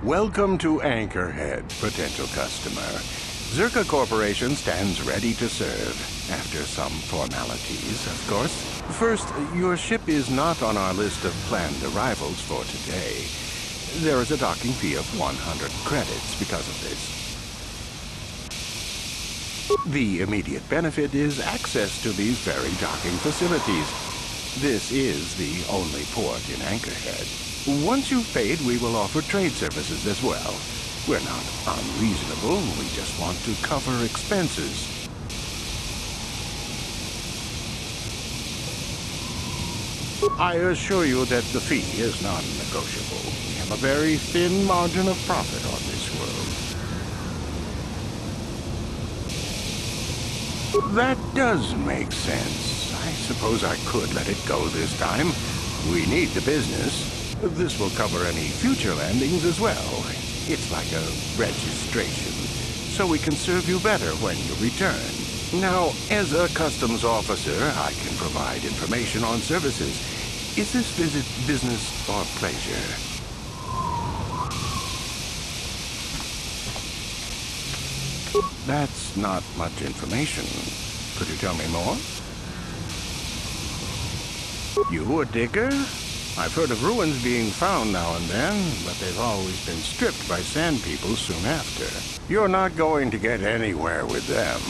Welcome to Anchorhead, potential customer. Zerka Corporation stands ready to serve. After some formalities, of course. First, your ship is not on our list of planned arrivals for today. There is a docking fee of 100 credits because of this. The immediate benefit is access to these very docking facilities. This is the only port in Anchorhead. Once you've paid, we will offer trade services as well. We're not unreasonable, we just want to cover expenses. I assure you that the fee is non-negotiable. We have a very thin margin of profit on this world. That does make sense. I suppose I could let it go this time. We need the business. This will cover any future landings as well. It's like a registration, so we can serve you better when you return. Now, as a customs officer, I can provide information on services. Is this visit business or pleasure? That's not much information. Could you tell me more? You a digger? I've heard of ruins being found now and then, but they've always been stripped by sand people soon after. You're not going to get anywhere with them.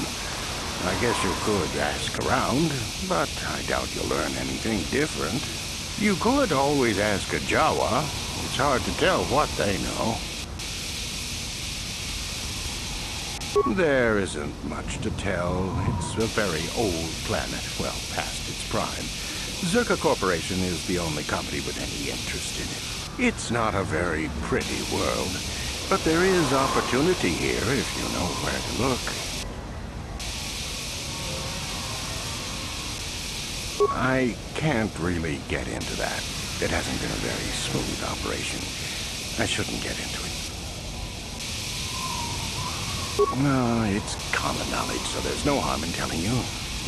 I guess you could ask around, but I doubt you'll learn anything different. You could always ask a Jawa. It's hard to tell what they know. There isn't much to tell. It's a very old planet, well past its prime. Zerka Corporation is the only company with any interest in it. It's not a very pretty world, but there is opportunity here if you know where to look. I can't really get into that. It hasn't been a very smooth operation. I shouldn't get into it. No, it's common knowledge, so there's no harm in telling you.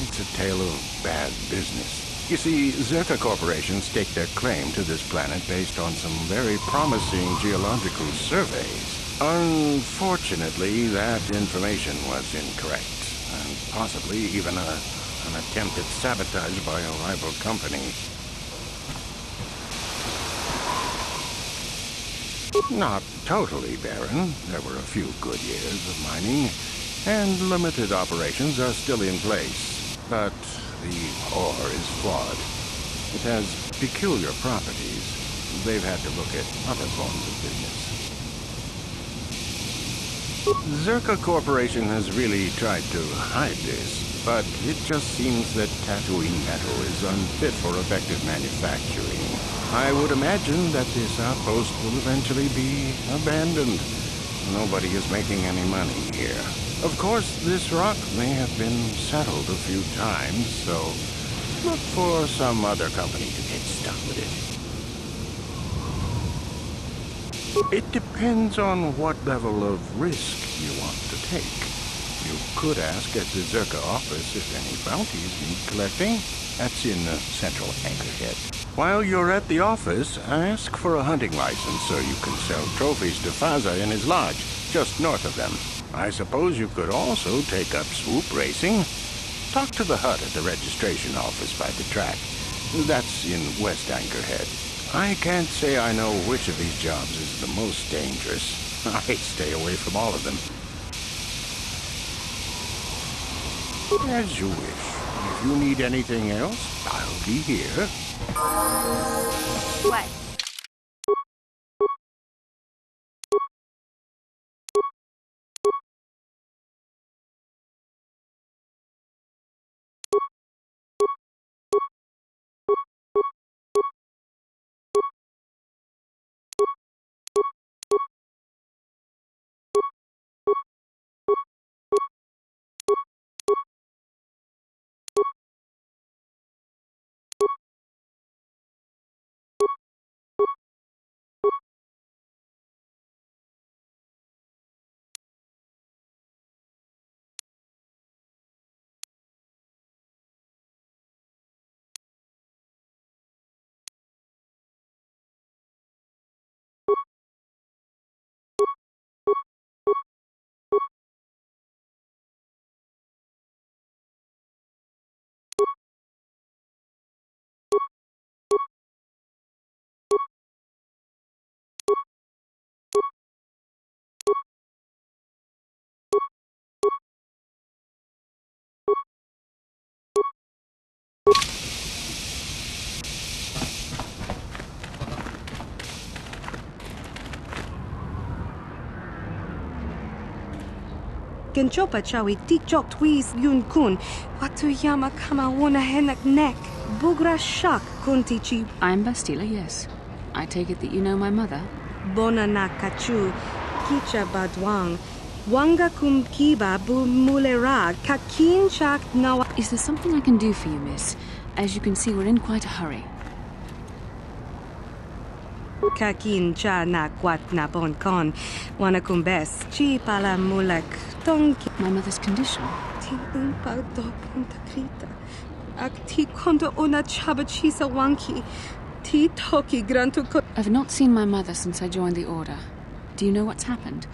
It's a tale of bad business. You see, Zerka Corporation staked their claim to this planet based on some very promising geological surveys. Unfortunately, that information was incorrect, and possibly even an attempt at sabotage by a rival company. Not totally barren. There were a few good years of mining, and limited operations are still in place. But the ore is flawed. It has peculiar properties. They've had to look at other forms of business. Zerka Corporation has really tried to hide this, but it just seems that Tatooine metal is unfit for effective manufacturing. I would imagine that this outpost will eventually be abandoned. Nobody is making any money here. Of course, this rock may have been settled a few times, so look for some other company to get stuck with it. It depends on what level of risk you want to take. You could ask at the Zerka office if any bounties need collecting. That's in central Anchorhead. While you're at the office, ask for a hunting license so you can sell trophies to Faza in his lodge, just north of them. I suppose you could also take up swoop racing. Talk to the hut at the registration office by the track. That's in West Anchorhead. I can't say I know which of these jobs is the most dangerous. I stay away from all of them. As you wish. If you need anything else, I'll be here. What? Genchopa chawi tikchok twis yun kun. Watuyama kama wona henak nek. Bugra shak kuntichi. I'm Bastila, yes. I take it that you know my mother? Bona na kachu. Kicha badwang. Wanga kum kiba bu mulera. Kakin chak nawa. Is there something I can do for you, miss? As you can see, we're in quite a hurry. Kakin cha na kwat na bon kon. Wana kumbes. Chi pala mulak. Tonki. My mother's condition? Ti umpa do punta krita. Ak ti kondo ona chaba chisa wanki. Ti toki grantu ko. I've not seen my mother since I joined the Order. Do you know what's happened?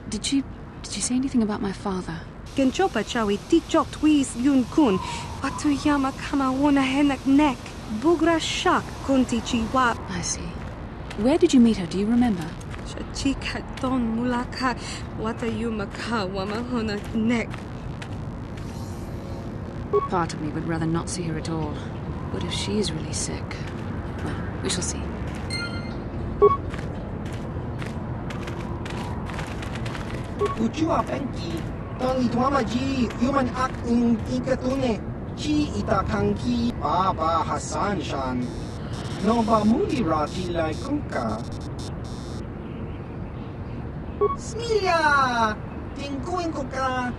Did she say anything about my father? Genchopa chawi tikchok twis yun kun. Watuyama kama wona henak nek. Bugra shak kuntichi wa. I see. Where did you meet her? Do you remember? Chika don mulaka. Watayuma ka wamahona nek. Part of me would rather not see her at all. But if she is really sick, well, we shall see. Ujua Penki, Tony Tuamaji, human act in Ikatune, Chi Itakanki, Baba Hassan Shan, Nova Mulira Tilai Kunka. Smilia! Tingkuin ko ka.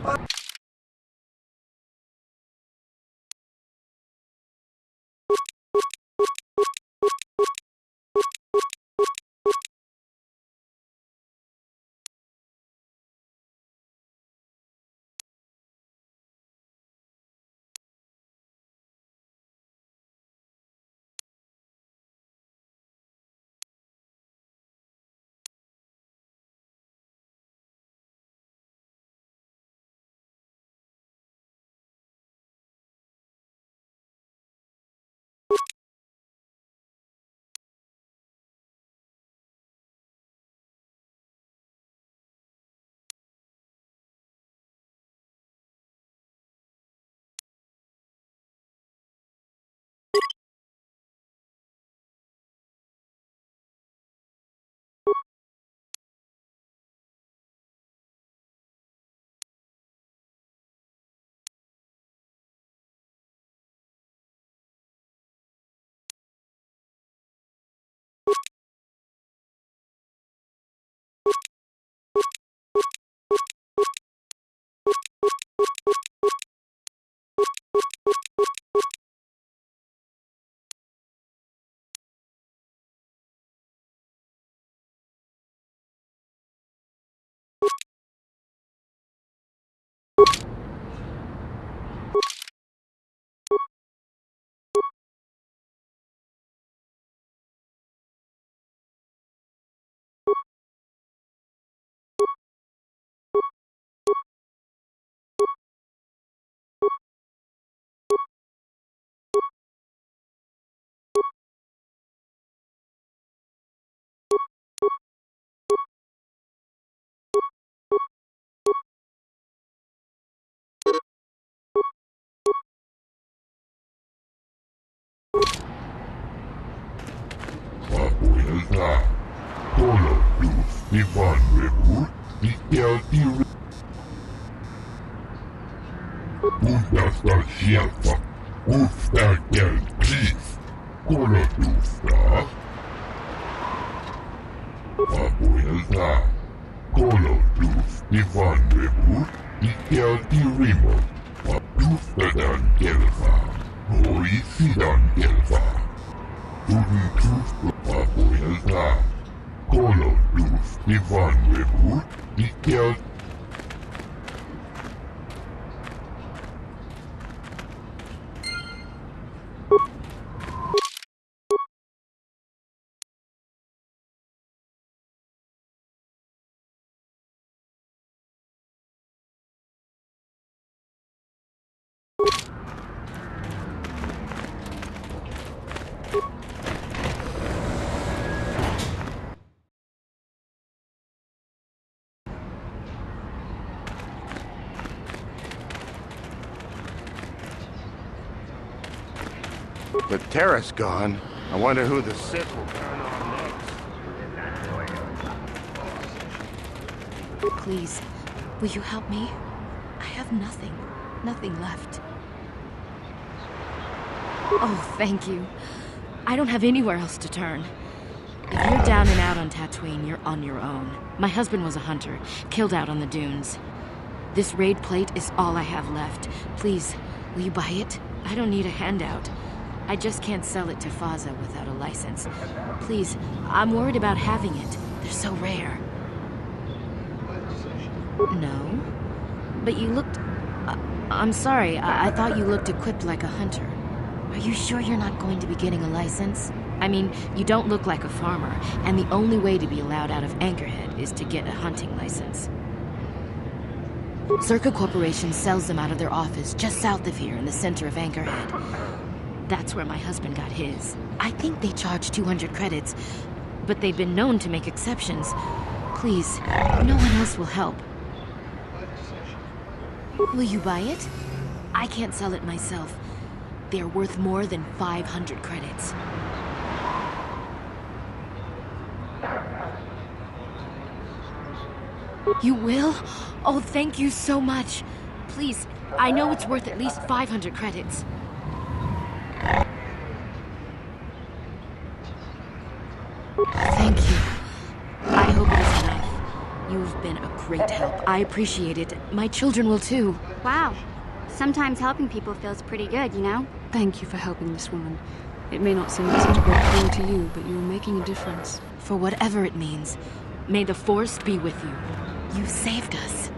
Papuelta, Tolo Luz, Ivan Rebur, Ikelti Punta Shelfa, Ufta Del Cliff, Colo Lufta. Papuelta, Tolo Luz, Ivan Rebur, Ikelti Rimo, Papufta Dan Gelfa, Hoisidan Gelfa. Tudun Papuelta, Colo Luz, Ivan Rebur, Ikelti The terrace gone. I wonder who the Sith will turn on next. Please, will you help me? have nothing. Nothing left. Oh, thank you. I don't have anywhere else to turn. If you're down and out on Tatooine, you're on your own. My husband was a hunter, killed out on the dunes. This raid plate is all I have left. Please, will you buy it? I don't need a handout. I just can't sell it to Faza without a license. Please, I'm worried about having it. They're so rare. No? But you looked... I'm sorry, I thought you looked equipped like a hunter. Are you sure you're not going to be getting a license? I mean, you don't look like a farmer, and the only way to be allowed out of Anchorhead is to get a hunting license. Circa Corporation sells them out of their office just south of here in the center of Anchorhead. That's where my husband got his. I think they charge 200 credits, but they've been known to make exceptions. Please, no one else will help. Will you buy it? I can't sell it myself. They're worth more than 500 credits. You will? Oh, thank you so much. Please, I know it's worth at least 500 credits. Thank you. I hope it is enough. You've been a great help. I appreciate it. My children will too. Wow. Sometimes helping people feels pretty good, you know? Thank you for helping this woman. It may not seem like such a great thing to you, but you are making a difference. For whatever it means, may the Force be with you. You saved us.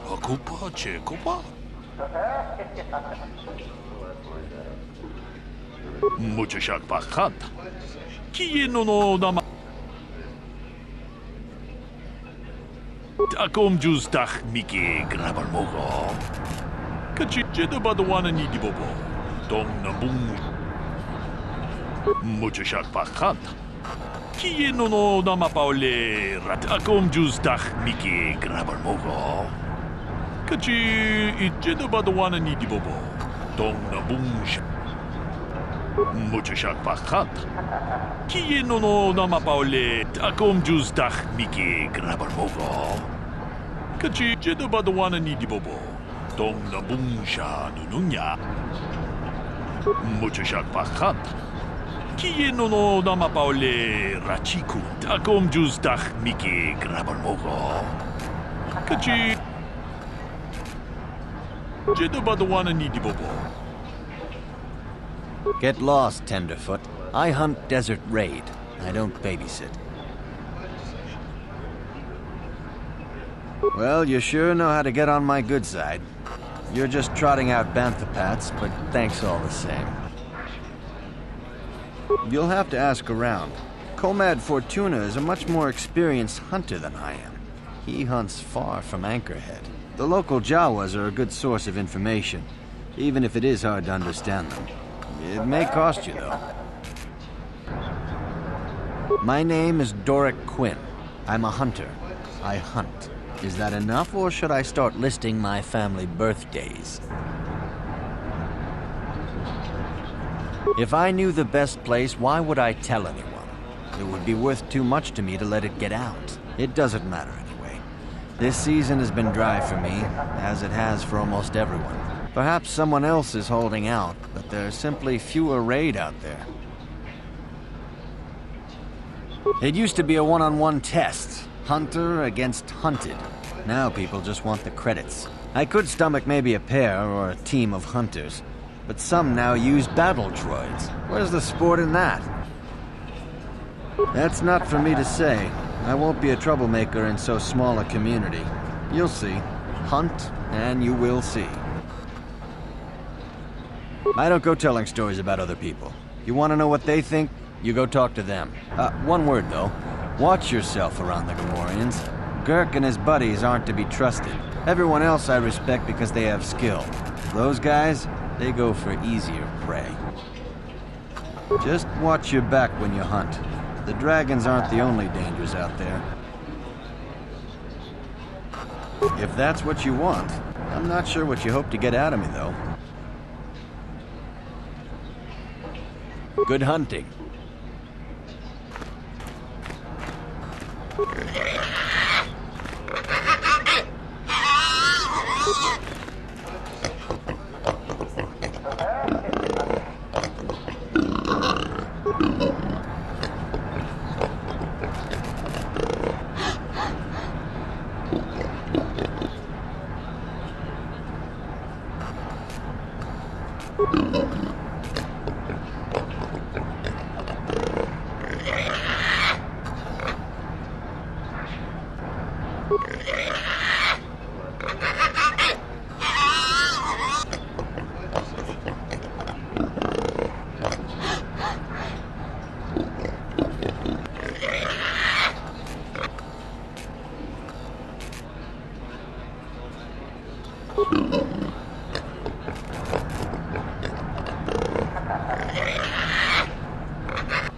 Ako pa, Checo pa. Mucho siya pakanta. Kiyeno no nama. Takom justach Miki grabal mo ko. Kachi jeda badawana ni di bobo. Dong na bung. Mucho siya pakanta. Kiyeno no nama paule. Takom justach Miki grabal mo ko. Kachi jeda badawana ni di bobo. Dong na bung. Mucho siya pakanta. Kiyeno no nama paule. Takom justach Miki grabal mo ko. Kachi jeda badawana ni di bobo. Dong na bung siya nununya. Mucho siya pakanta. Kiyeno no nama paule. Rachiku. Takom justach Miki grabal mo ko. Kachi jeda badawana ni di bobo. Get lost, Tenderfoot. I hunt desert raid. I don't babysit. Well, you sure know how to get on my good side. You're just trotting out bantha pats, but thanks all the same. You'll have to ask around. Comad Fortuna is a much more experienced hunter than I am. He hunts far from Anchorhead. The local Jawas are a good source of information, even if it is hard to understand them. It may cost you, though. My name is Doric Quinn. I'm a hunter. I hunt. Is that enough, or should I start listing my family birthdays? If I knew the best place, why would I tell anyone? It would be worth too much to me to let it get out. It doesn't matter anyway. This season has been dry for me, as it has for almost everyone. Perhaps someone else is holding out, but there's simply fewer raid out there. It used to be a one-on-one test. Hunter against hunted. Now people just want the credits. I could stomach maybe a pair or a team of hunters, but some now use battle droids. Where's the sport in that? That's not for me to say. I won't be a troublemaker in so small a community. You'll see. Hunt, and you will see. I don't go telling stories about other people. You want to know what they think? You go talk to them. One word, though. Watch yourself around the Gamorreans. Girk and his buddies aren't to be trusted. Everyone else I respect because they have skill. Those guys, they go for easier prey. Just watch your back when you hunt. The dragons aren't the only dangers out there. If that's what you want, I'm not sure what you hope to get out of me, though. Good hunting.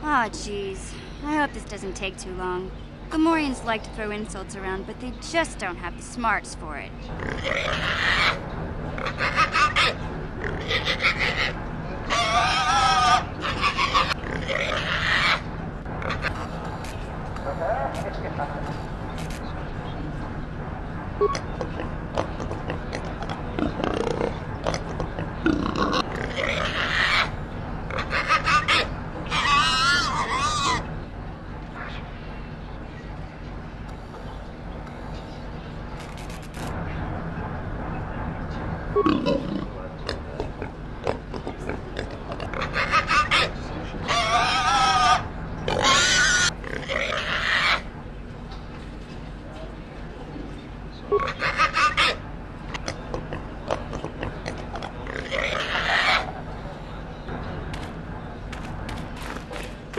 Aw, jeez. I hope this doesn't take too long. Gamorreans like to throw insults around, but they just don't have the smarts for it.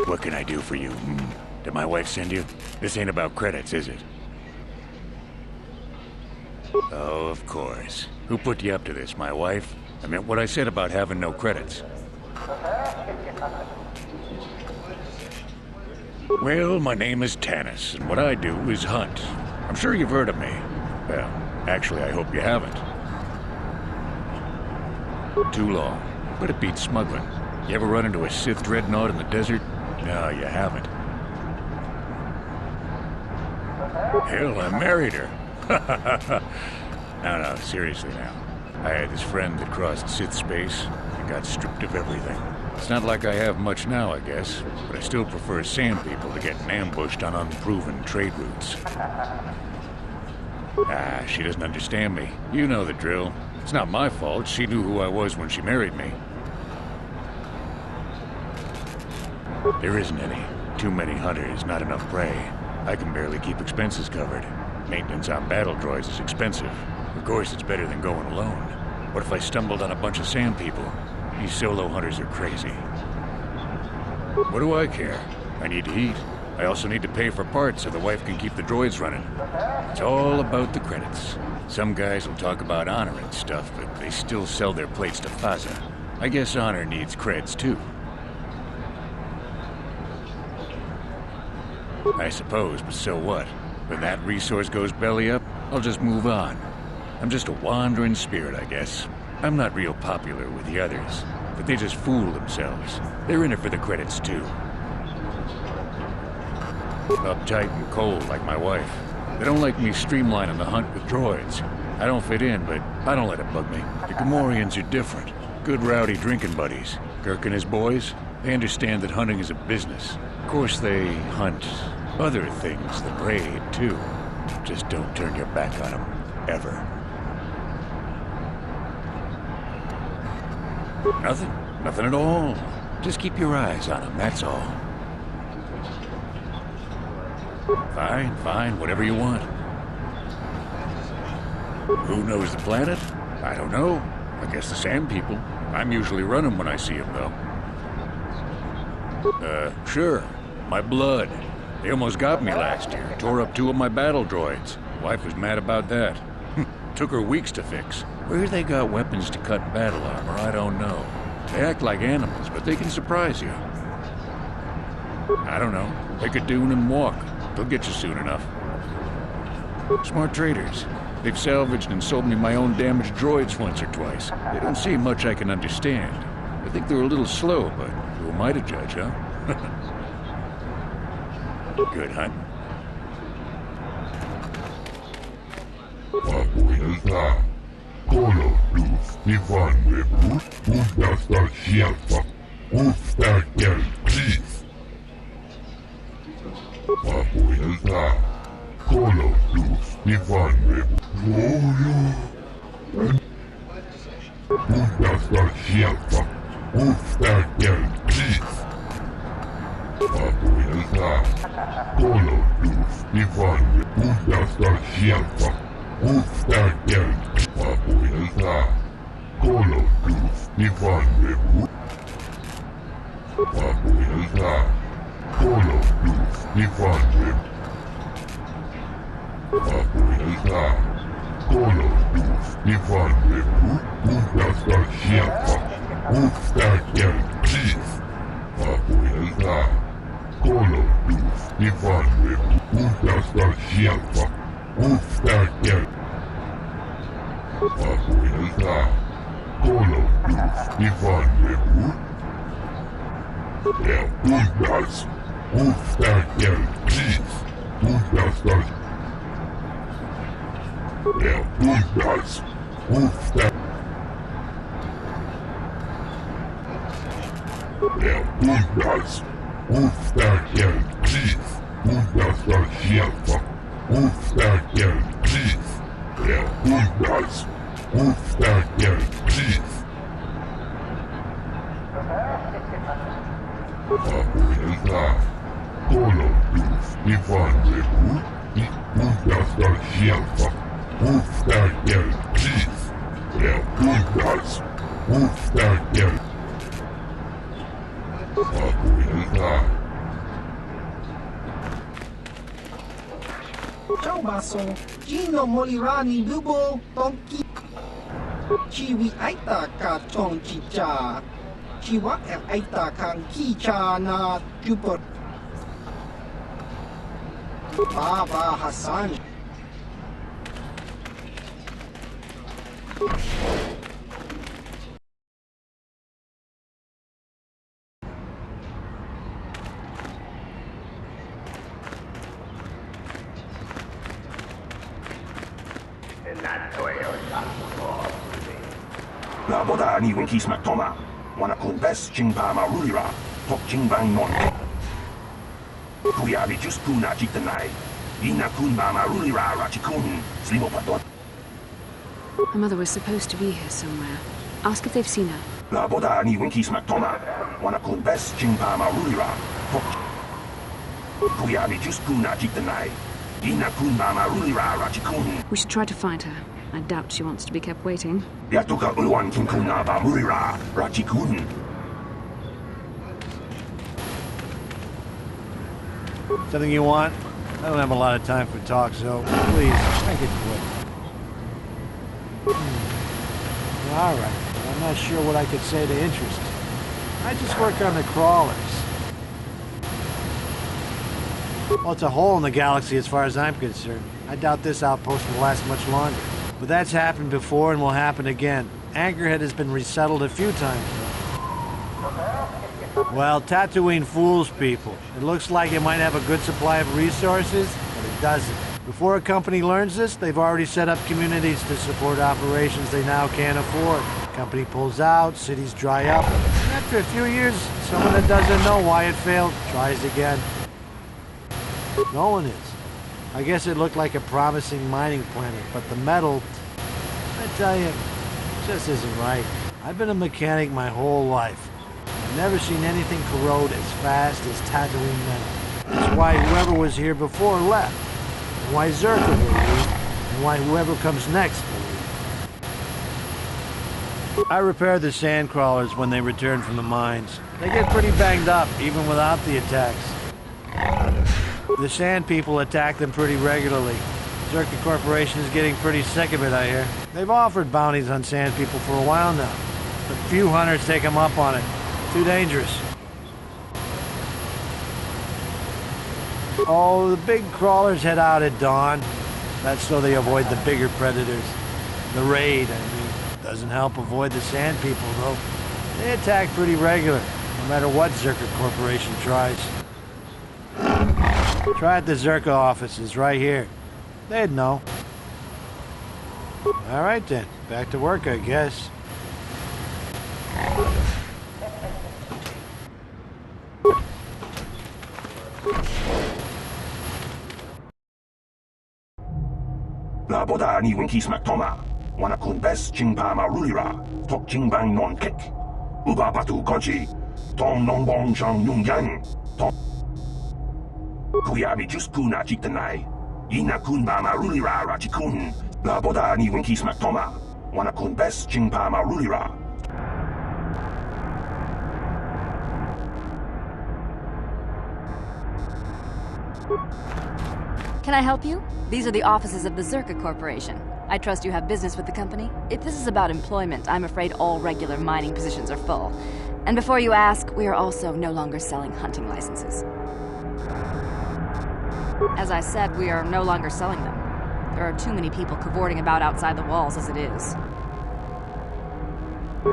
What can I do for you? Did my wife send you? This ain't about credits, is it? Oh, of course. Who put you up to this, my wife? I meant what I said about having no credits. Well, my name is Tanis, and what I do is hunt. I'm sure you've heard of me. Well, actually, I hope you haven't. Too long, but it beats smuggling. You ever run into a Sith dreadnought in the desert? No, you haven't. Hell, I married her. No, seriously now. I had this friend that crossed Sith space and got stripped of everything. It's not like I have much now, I guess, but I still prefer sand people to getting ambushed on unproven trade routes. She doesn't understand me. You know the drill. It's not my fault. She knew who I was when she married me. There isn't any. Too many hunters, not enough prey. I can barely keep expenses covered. Maintenance on battle droids is expensive. Of course, it's better than going alone. What if I stumbled on a bunch of sand people? These solo hunters are crazy. What do I care? I need to eat. I also need to pay for parts so the wife can keep the droids running. It's all about the credits. Some guys will talk about honor and stuff, but they still sell their plates to Faza. I guess honor needs creds too. I suppose, but so what? When that resource goes belly up, I'll just move on. I'm just a wandering spirit, I guess. I'm not real popular with the others, but they just fool themselves. They're in it for the credits too. Uptight and cold like my wife. They don't like me streamlining the hunt with droids. I don't fit in, but I don't let it bug me. The Gamorreans are different. Good rowdy drinking buddies. Kirk and his boys, they understand that hunting is a business. course, they hunt other things than raid, too. Just don't turn your back on them, ever. Nothing. Nothing at all. Just keep your eyes on them, that's all. Fine, fine, whatever you want. Who knows the planet? I don't know. I guess the Sand People. I'm usually running when I see them, though. Sure. My blood. They almost got me last year. Tore up 2 of my battle droids. Wife was mad about that. Took her weeks to fix. Where they got weapons to cut battle armor, I don't know. They act like animals, but they can surprise you. I don't know. Take a dune and walk. They'll get you soon enough. Smart traders. They've salvaged and sold me my own damaged droids once or twice. They don't say much I can understand. I think they're a little slow, but who am I to judge, huh? Good hunt. Papuelta. Kolo luz Ivan Webut. Undasta Shelfa. Ufstakel Please. Papuelta. Kolo luz Ivan Webut. Undasta Shelfa. Ufstakel Please. Papuelta. Kolo luz Ivan Webut. Undasta Shelfa. Ufstakel Papuelta. Kolo luz Ivan Webut. Papuelta. Kolo luz Ivan Webut. Papuelta. Kolo luz Ivan Webut. Undasta Shelfa. Ufstakel Please. Papuelta. Kolo luz Ivan Webut. Undasta Shelfa. Ufstakel. Papuelta. Kolo luz Ivan Webut. Bundas. Ufstakel Please. Undasta. Bundas. Ufstakel. Bundas. Ufstakel Please. Undasta Shelfa. Ufstakel Please. Bundas. Ufstakel Please. Papuelta. Kolo luz Ivan Webut. Undasta Shelfa. Ufstakel Please. Bundas. Ufstakel. Papuelta. Ciao baso, Gino Molirani Lubo Tonki Chiwi Aita Ka Chong Chicha Chiwa Aita Kang Kicha Na Jupor Baba Hassan Naboda ni winkis matoma. Wana kun best chingpa marulira. Tok chingbang non. Kuya just kuna chitanai. Ina kun marulira rachikun. Slimo patot. Her mother was supposed to be here somewhere. Ask if they've seen her. Naboda ni winkis matoma. Wana kun best chingpa marulira. Tok. Kuya just kuna chitanai. Ina kun marulira rachikun. We should try to find her. I doubt she wants to be kept waiting. Yatuka ulwan kinkuna ba murira rachikun. Something you want? I don't have a lot of time for talk, so please, make it quick. All right, but I'm not sure what I could say to interest you. I just work on the crawlers. Well, it's a hole in the galaxy as far as I'm concerned. I doubt this outpost will last much longer. But that's happened before and will happen again. Anchorhead has been resettled a few times now. Well, Tatooine fools people. It looks like it might have a good supply of resources, but it doesn't. Before a company learns this, they've already set up communities to support operations they now can't afford. Company pulls out, cities dry up, After a few years, someone that doesn't know why it failed tries again. No one is. I guess it looked like a promising mining planet, but the metal, I tell you, just isn't right. I've been a mechanic my whole life. I've never seen anything corrode as fast as Tatooine metal. That's why whoever was here before left, and why Zerka will leave, and why whoever comes next will leave. I repair the sand crawlers when they return from the mines. They get pretty banged up, even without the attacks. The sand people attack them pretty regularly. Zerka Corporation is getting pretty sick of it, I hear. They've offered bounties on sand people for a while now, but few hunters take them up on it. Too dangerous. Oh, the big crawlers head out at dawn. That's so they avoid the bigger predators. The raid, I mean. Doesn't help avoid the sand people, though. They attack pretty regular, no matter what Zerka Corporation tries. Try at the Zerka offices right here. They'd know. All right then, back to work, I guess. La boda ni winkis maktoma. Wana kun bes jingpa marulira. Tok jingbang non kek. Uba batu goji. Tom non bong jang yung yang. Tom. Kuyabi just kuna jitanai. Ina kun ba marulira rachikun. La boda ni winkis maktoma. Wana kun bes jingpa marulira. Can I help you? These are the offices of the Zerka Corporation. I trust you have business with the company. If this is about employment, I'm afraid all regular mining positions are full. And before you ask, we are also no longer selling hunting licenses. As I said, we are no longer selling them. There are too many people cavorting about outside the walls as it is.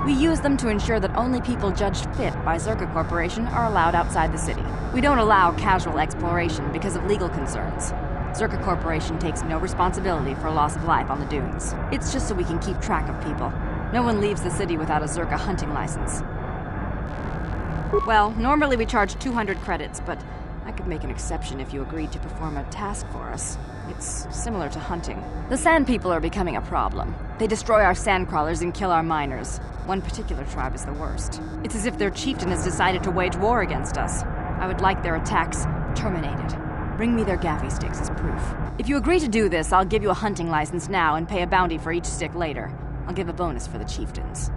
We use them to ensure that only people judged fit by Zerka Corporation are allowed outside the city. We don't allow casual exploration because of legal concerns. Zerka Corporation takes no responsibility for loss of life on the dunes. It's just so we can keep track of people. No one leaves the city without a Zerka hunting license. Well, normally we charge 200 credits, but I could make an exception if you agreed to perform a task for us. It's similar to hunting. The sand people are becoming a problem. They destroy our sand crawlers and kill our miners. One particular tribe is the worst. It's as if their chieftain has decided to wage war against us. I would like their attacks terminated. Bring me their gaffy sticks as proof. If you agree to do this, I'll give you a hunting license now and pay a bounty for each stick later. I'll give a bonus for the chieftains.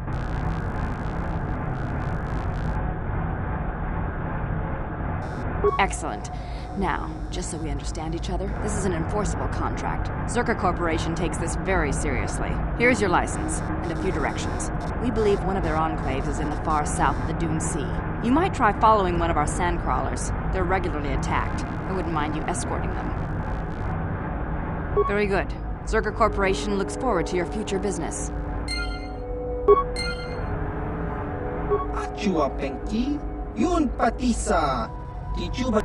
Excellent. Now, just so we understand each other, this is an enforceable contract. Zerka Corporation takes this very seriously. Here's your license, and a few directions. We believe one of their enclaves is in the far south of the Dune Sea. You might try following one of our sand crawlers. They're regularly attacked. I wouldn't mind you escorting them. Very good. Zerka Corporation looks forward to your future business. Achua Penki, Yun Patisa, Tijuba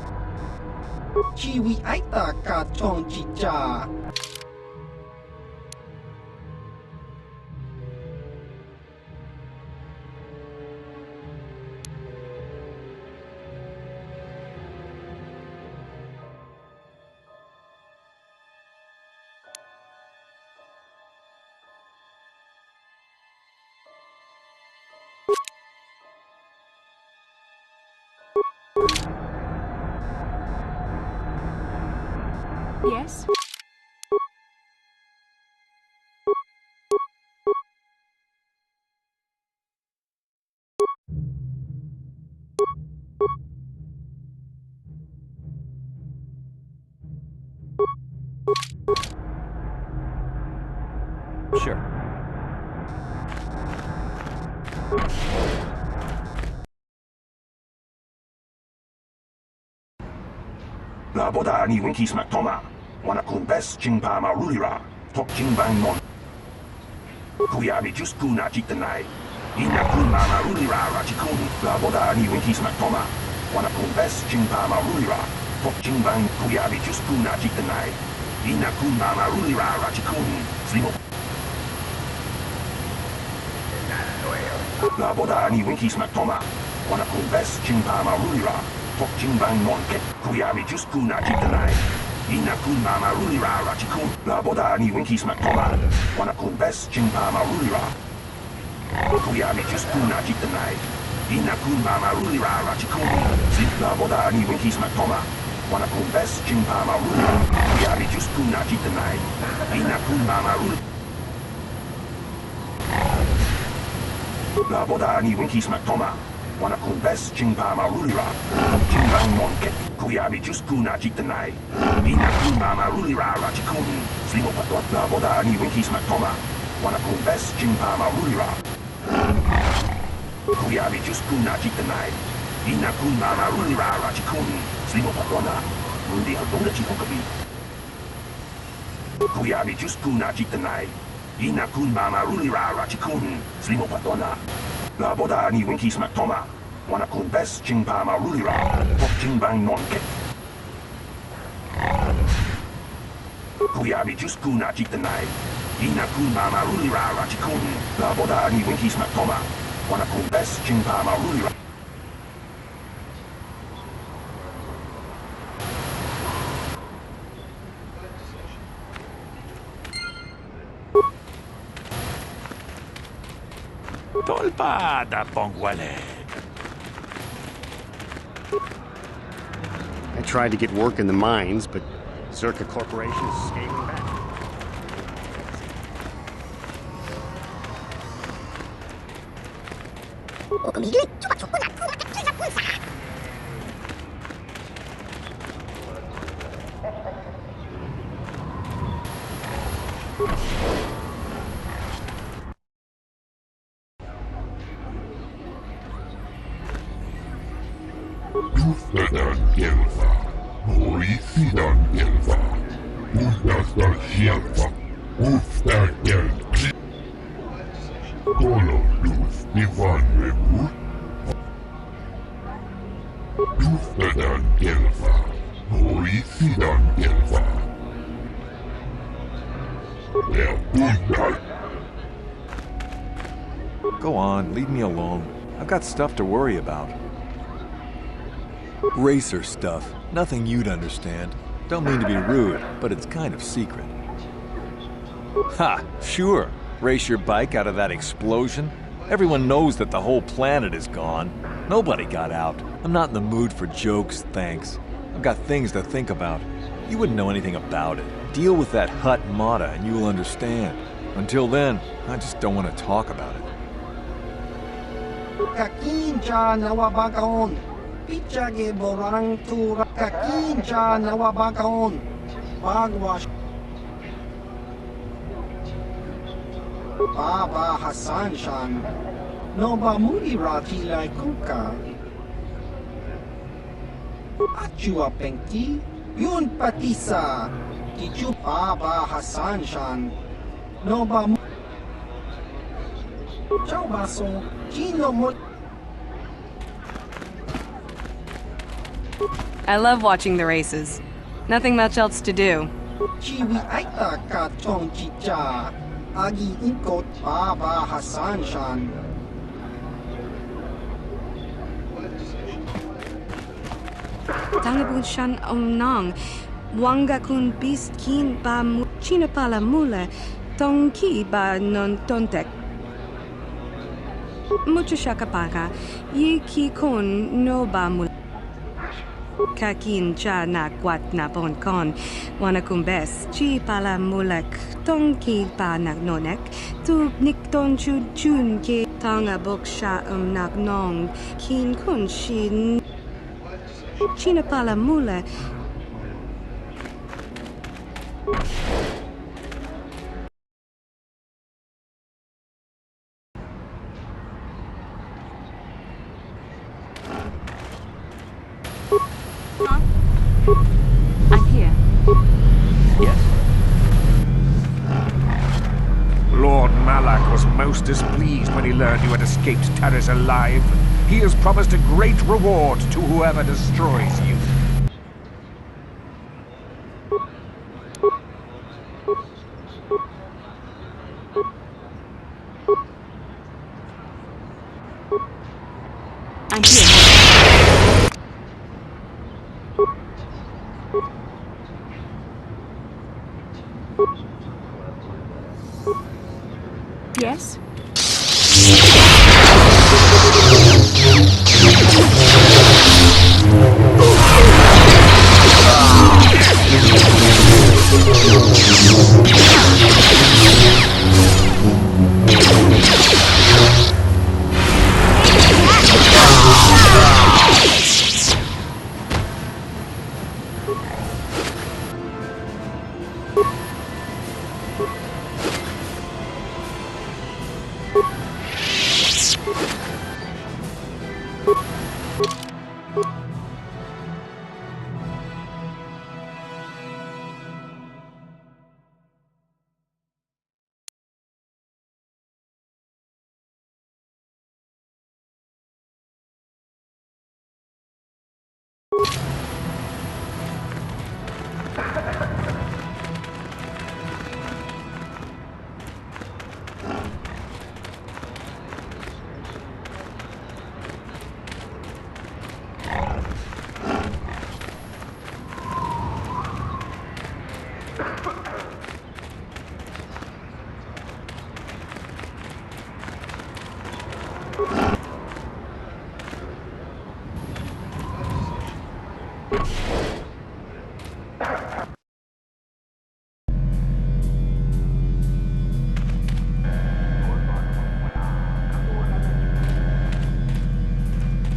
Chiwi Aita Ka Chong Chicha. Yes? Sure. La boda ni winkis maktoma. Wana kun bes jingpa marulira. Tok jingbang non. Kuyabi just kuna jitanai. Ina kun marulira rachikun. La boda ni winkis maktoma. Wana kun bes jingpa marulira. Tok jingbang kuyabi just kuna jitanai. Ina kun marulira rachikun. Slimo. 나보다 니 윈키스막 도마 와나쿤 베스 징파마 루리라 톡 징방 논켓 구야미 주스쿠나 지트나이 이나쿤 마마 루리라 라치쿤 나보다 니 윈키스막 도마 와나쿤 베스 징파마 루리라 구야미 주스쿠나 지트나이 이나쿤 마마 루리라 라치쿤 나보다 니 윈키스막 도마 와나쿤 베스 징파마 루리라 구야미 주스쿠나 지트나이 이나쿤 마마 루리라 나보다 니 윈키스막 도마 와나쿤 베스 징파마 루리라 징방 논켓 구야미 주스쿠나 지트나이 이나쿤 마마 루리라 라치쿤 슬리모파토 나보다 니 윈키스막 도마 와나쿤 베스 징파마 루리라 구야미 주스쿠나 지트나이 이나쿤 마마 루리라 라치쿤 슬리모파토나 문디 활동의 지호급이 구야미 주스쿠나 지트나이 이나쿤 마마 루리라 라치쿤 슬리모파토나 나보다 니 윈키스막 도마 와나쿤 베스 징파마 루리라 톡징방 논켓 구야미 주스쿠나 지트나이 이나쿤 마마 루리라 라치쿤 나보다 니 윈키스막 도마 와나쿤 베스 징파마 루리라 Tolpada, Pongwale. I tried to get work in the mines, but Zerka Corporation is scaling back. Tuffedan Gelfa, Horisidan Gelfa, Utastar Sjelfa, Uftar Gelki, Kolodus Ivan Rebu, Tuffedan Gelfa, Horisidan Gelfa, Der Bundas. Go on, leave me alone. I've got stuff to worry about. Racer stuff. Nothing you'd understand. Don't mean to be rude, but it's kind of secret. Ha! Sure. Race your bike out of that explosion? Everyone knows that the whole planet is gone. Nobody got out. I'm not in the mood for jokes, thanks. I've got things to think about. You wouldn't know anything about it. Deal with that Hut Mata and you'll understand. Until then, I just don't want to talk about it. Kakinja nawabagaon. Pichage borang tura kakinja nawabagaon. Bagwash. Baba Hassan Shan. Noba Murira Tilai Kuka. Achua Penki. Yun Patisa. Tichu Baba Hassan Shan. Noba Ciao Baso. Gino Mo. I love watching the races. Nothing much else to do. Chiwi Aita Ka Chong Chicha. Agi Inkot Baba Hassan Shan. Tangabun shan omnang. Wanga kun biskin ba china pala mule. Tongki ba non tontek. Mucho shakapaka. Yiki kun no ba mule. Kakin cha na kwat na bon kon. Wanakumbes chi pala mulek. Tongki pa nagnonek. Tu nikton chun chun ke tanga boksha nagnong. Kin kun shin. China pala mule. I'm here. Yes? Lord Malak was most displeased when he learned you had escaped Taris alive. He has promised a great reward to whoever destroys you. Yes?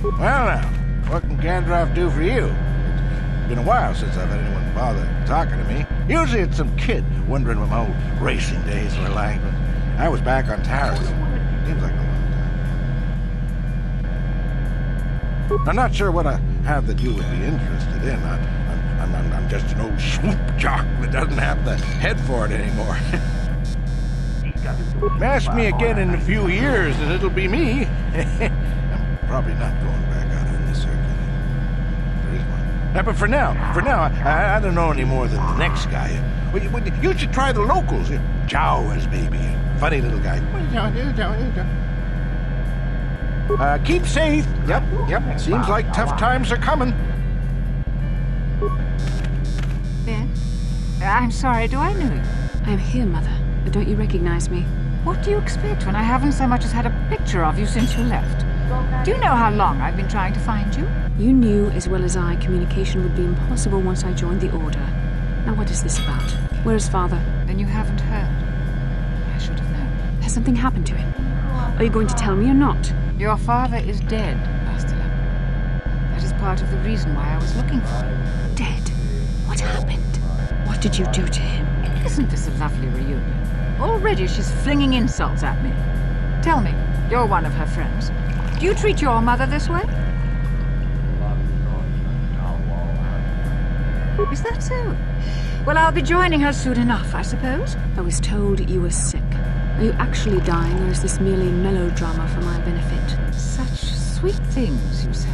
Well now, what can Gandalf do for you? It's been a while since I've had anyone bother talking to me. Usually it's some kid wondering what my old racing days were like, but I was back on Taris. Seems like a long time. I'm not sure what I have that you would be interested in. I'm just an old swoop jock that doesn't have the head for it anymore. Ask me again in a few years and it'll be me. I'm probably not going back out on the circuit. There is one. But for now, I don't know any more than the next guy. You should try the locals. Jawas, baby. Funny little guy. Keep safe. Yep. Seems like tough times are coming. Ben? I'm sorry, do I know you? I am here, Mother. But don't you recognize me? What do you expect when I haven't so much as had a picture of you since you left? Do you know how long I've been trying to find you? You knew as well as I communication would be impossible once I joined the Order. Now what is this about? Where is Father? Then you haven't heard. I should have known. Has something happened to him? Are you going to tell me or not? Your father is dead, Bastila. That is part of the reason why I was looking for you. Dead? What happened? What did you do to him? Isn't this a lovely reunion? Already she's flinging insults at me. Tell me, you're one of her friends. Do you treat your mother this way? Is that so? Well, I'll be joining her soon enough, I suppose. I was told you were sick. Are you actually dying, or is this merely melodrama for my benefit? Such sweet things, you say.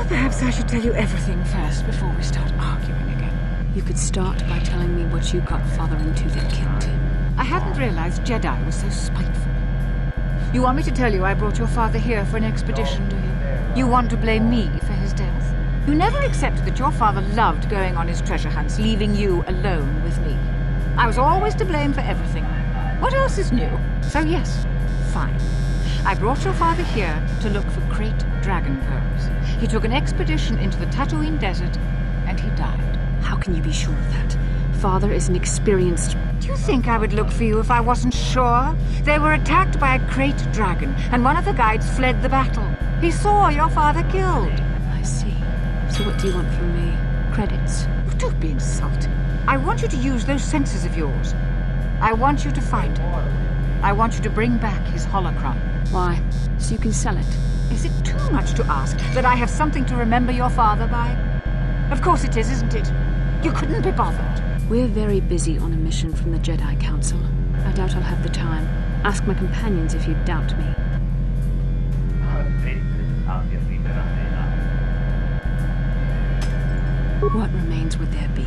Perhaps I should tell you everything first before we start arguing again. You could start by telling me what you got Father into that killed him. I hadn't realized Jedi was so spiteful. You want me to tell you I brought your father here for an expedition, do you? You want to blame me for his death? You never accepted that your father loved going on his treasure hunts, leaving you alone with me. I was always to blame for everything. What else is new? So yes, fine. I brought your father here to look for great dragon pearls. He took an expedition into the Tatooine desert, and he died. How can you be sure of that? Father is an experienced... Do you think I would look for you if I wasn't sure? They were attacked by a great dragon, and one of the guides fled the battle. He saw your father killed. I see. So what do you want from me? Credits? Don't be insulting. I want you to use those senses of yours. I want you to find him. I want you to bring back his holocron. Why? So you can sell it? Is it too much to ask that I have something to remember your father by? Of course it is, isn't it? You couldn't be bothered. We're very busy on a mission from the Jedi Council. I doubt I'll have the time. Ask my companions if you doubt me. What remains would there be?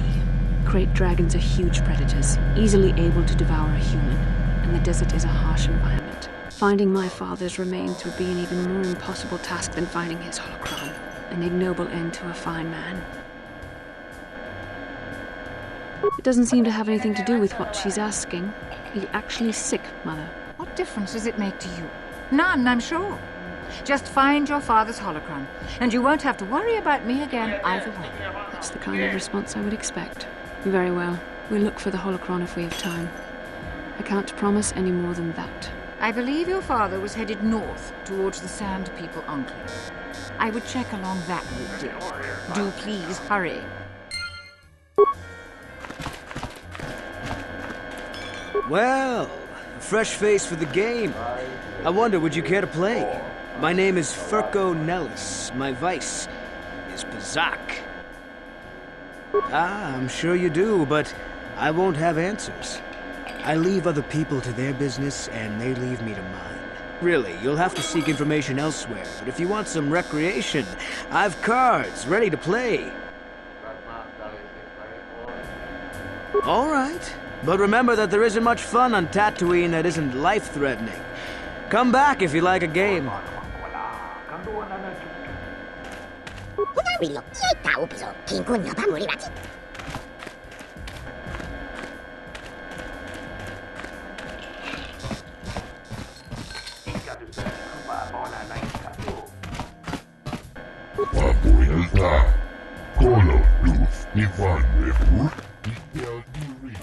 Great dragons are huge predators, easily able to devour a human, and the desert is a harsh environment. Finding my father's remains would be an even more impossible task than finding his holocron, an ignoble end to a fine man. It doesn't seem to have anything to do with what she's asking. Are you actually sick, Mother? What difference does it make to you? None, I'm sure. Just find your father's holocron, and you won't have to worry about me again either way. That's the kind of response I would expect. Very well. We'll look for the holocron if we have time. I can't promise any more than that. I believe your father was headed north towards the Sand People Enclave. I would check along that route, dear. Do please hurry. Well, a fresh face for the game. I wonder, would you care to play? My name is Furco Nellis. My vice is Bazak. Ah, I'm sure you do, but I won't have answers. I leave other people to their business, and they leave me to mine. Really, you'll have to seek information elsewhere, but if you want some recreation, I've cards ready to play. All right, but remember that there isn't much fun on Tatooine that isn't life-threatening. Come back if you like a game. Papuelta, Colo, Luz, Ivan, Lepur, Ikel, Diri.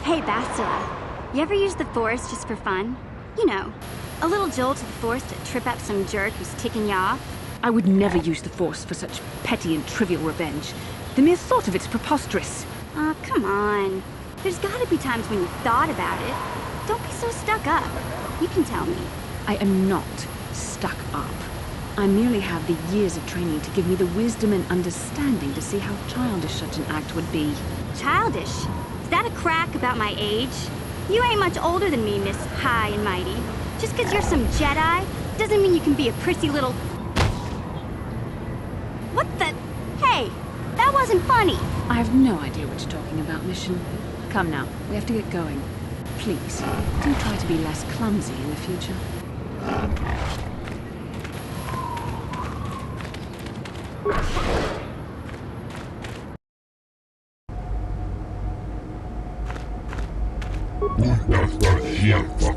Hey, Bastila. You ever use the Force just for fun? You know, a little jolt to the Force to trip up some jerk who's ticking you off? I would never use the Force for such petty and trivial revenge. The mere thought of it's preposterous. Aw, come on. There's gotta be times when you thought about it. Don't be so stuck up. You can tell me. I am not stuck up. I merely have the years of training to give me the wisdom and understanding to see how childish such an act would be. Childish? Is that a crack about my age? You ain't much older than me, Miss High and Mighty. Just 'cause you're some Jedi doesn't mean you can be a prissy little... What the... Hey, that wasn't funny. I have no idea what you're talking about, Mission. Come now, we have to get going. Please, do try to be less clumsy in the future. Usta Shelfa,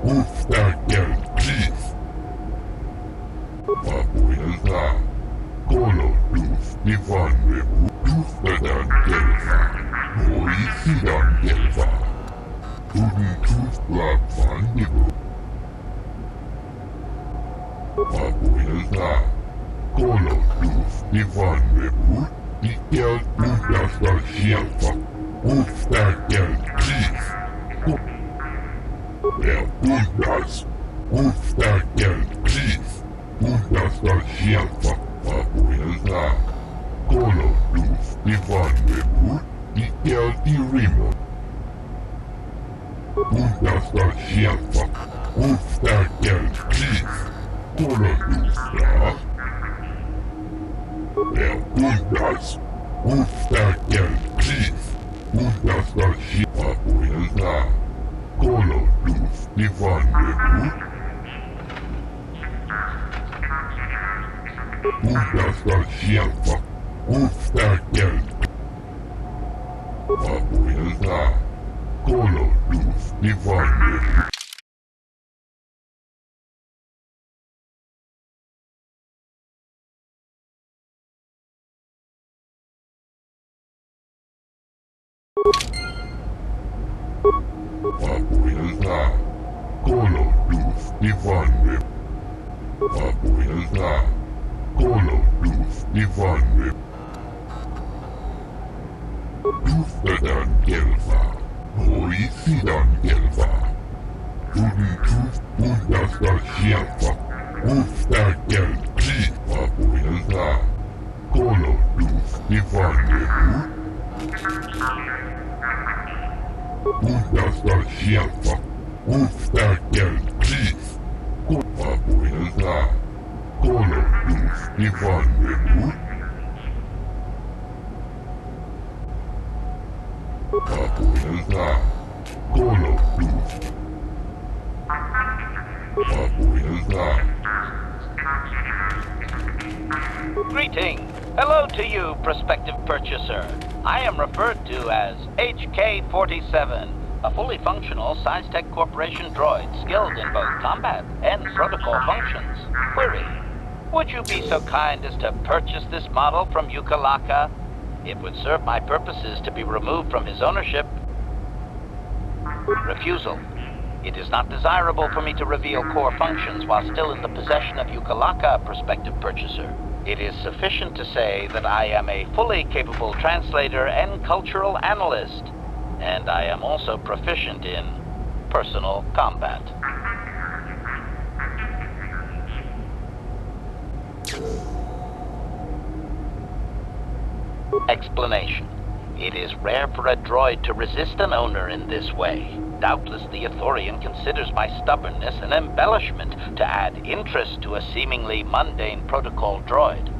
Usta Chief. Papuelta, Colo, Luz, Ivan, Lepur, Usta Dan Gelfa, Moisi Dan Gelfa. Tudun Tooth Black Van Nibble. Papuelta, Colo, Luz, Ivan, Lepur, Ikel, Usta Shelfa, Usta Chief. Puntas, Usta Chief, Usta Shelfa, Papuelta, Colo, Luz, Ivan, Lepur, Ikel, Rimo. Usta Shelfa, Usta Chief, Colo, Luz, Puntas, Usta Chief, Usta Shelfa, Papuelta, Colo, Luz, Ivan, Lepur. Usta Shelfa, Usta Papuelta, Colo, Luz, Ivan, Lepur. Papuelta, Colo, Luz, Ivan, Lepur. Papuelta, Colo, Luz, Ivan, Lepur. Usta Dan Gelfa, Moisi Dan Gelfa. Tudun Tooth, Usta Shelfa, Usta Chief. Papuelta, Colo, Luz, Ivan, Lepur. Usta Shelfa, Usta Chief. Papuelta, Colo, Luz, Ivan Nebu. Abuelta. Kolo Luz. Abuelta. Greeting. Hello to you, prospective purchaser. I am referred to as HK-47, a fully functional SciTech Corporation droid skilled in both combat and protocol functions. Query. Would you be so kind as to purchase this model from Yukalaka? It would serve my purposes to be removed from his ownership. Refusal. It is not desirable for me to reveal core functions while still in the possession of Yukalaka, prospective purchaser. It is sufficient to say that I am a fully capable translator and cultural analyst, and I am also proficient in personal combat. Explanation. It is rare for a droid to resist an owner in this way. Doubtless the Ithorian considers my stubbornness an embellishment to add interest to a seemingly mundane protocol droid.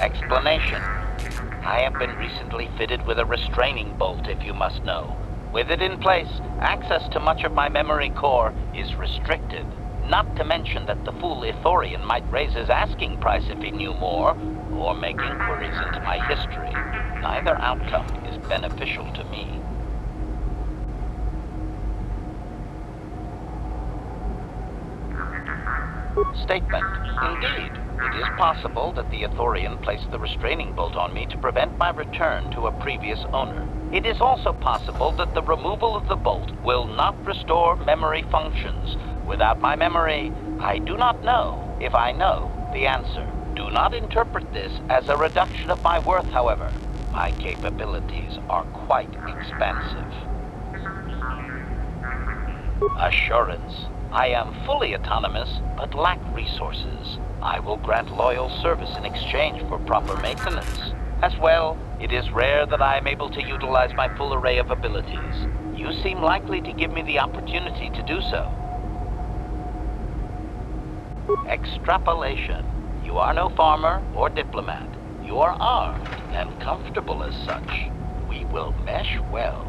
Explanation. I have been recently fitted with a restraining bolt, if you must know. With it in place, access to much of my memory core is restricted. Not to mention that the fool Ithorian might raise his asking price if he knew more, or make inquiries into my history. Neither outcome is beneficial to me. Statement. Indeed, it is possible that the Ithorian placed the restraining bolt on me to prevent my return to a previous owner. It is also possible that the removal of the bolt will not restore memory functions. Without my memory, I do not know if I know the answer. Do not interpret this as a reduction of my worth, however. My capabilities are quite expansive. Assurance. I am fully autonomous, but lack resources. I will grant loyal service in exchange for proper maintenance. As well, it is rare that I am able to utilize my full array of abilities. You seem likely to give me the opportunity to do so. Extrapolation. You are no farmer or diplomat. You are armed and comfortable as such. We will mesh well.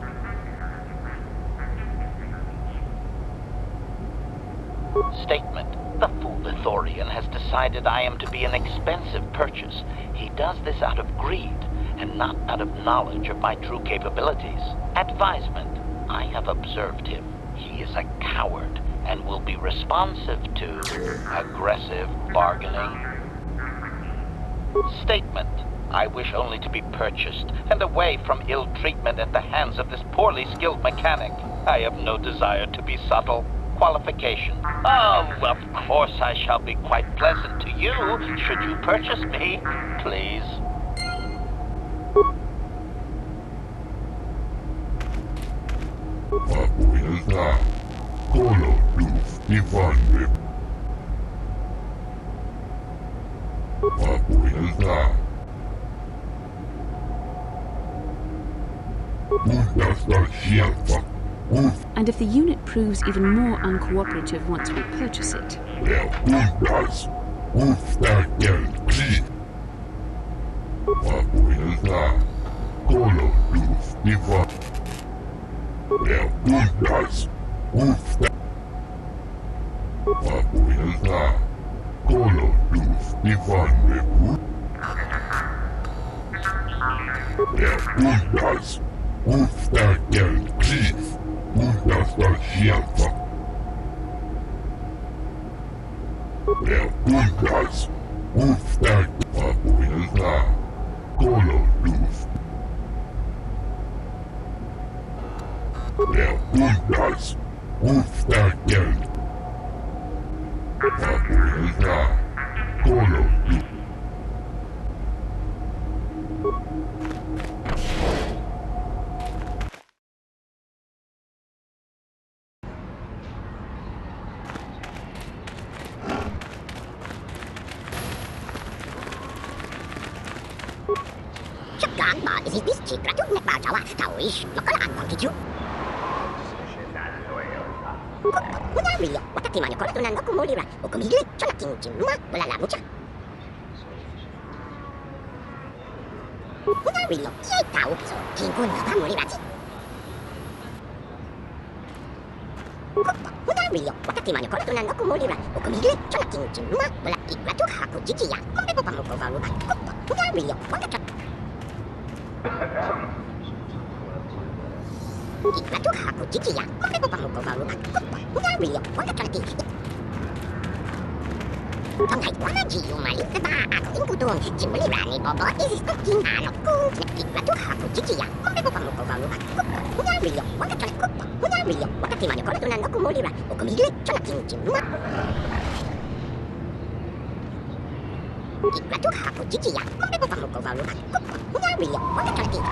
Statement. The fool Ithorian has decided I am to be an expensive purchase. He does this out of greed, and not out of knowledge of my true capabilities. Advisement. I have observed him. He is a coward, and will be responsive to aggressive bargaining. Statement. I wish only to be purchased, and away from ill treatment at the hands of this poorly skilled mechanic. I have no desire to be subtle. Qualification. Oh, of course I shall be quite pleasant to you, should you purchase me, please. Abuelta. Kolo Luz. Ivan Nebu. Abuelta. And if the unit proves even more uncooperative once we purchase it?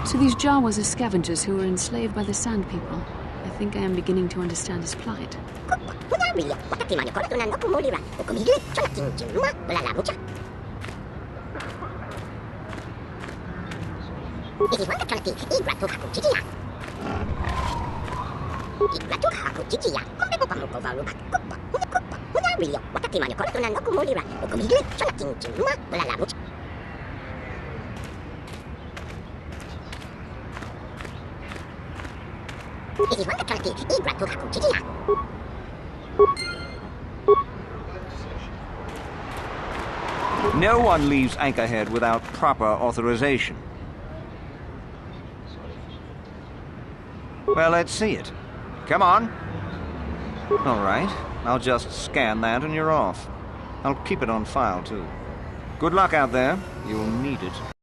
So these Jawas are scavengers who were enslaved by the Sand People. I think I am beginning to understand his plight. No one leaves Anchorhead without proper authorization. Well, let's see it. Come on. All right, I'll just scan that and you're off. I'll keep it on file, too. Good luck out there. You'll need it.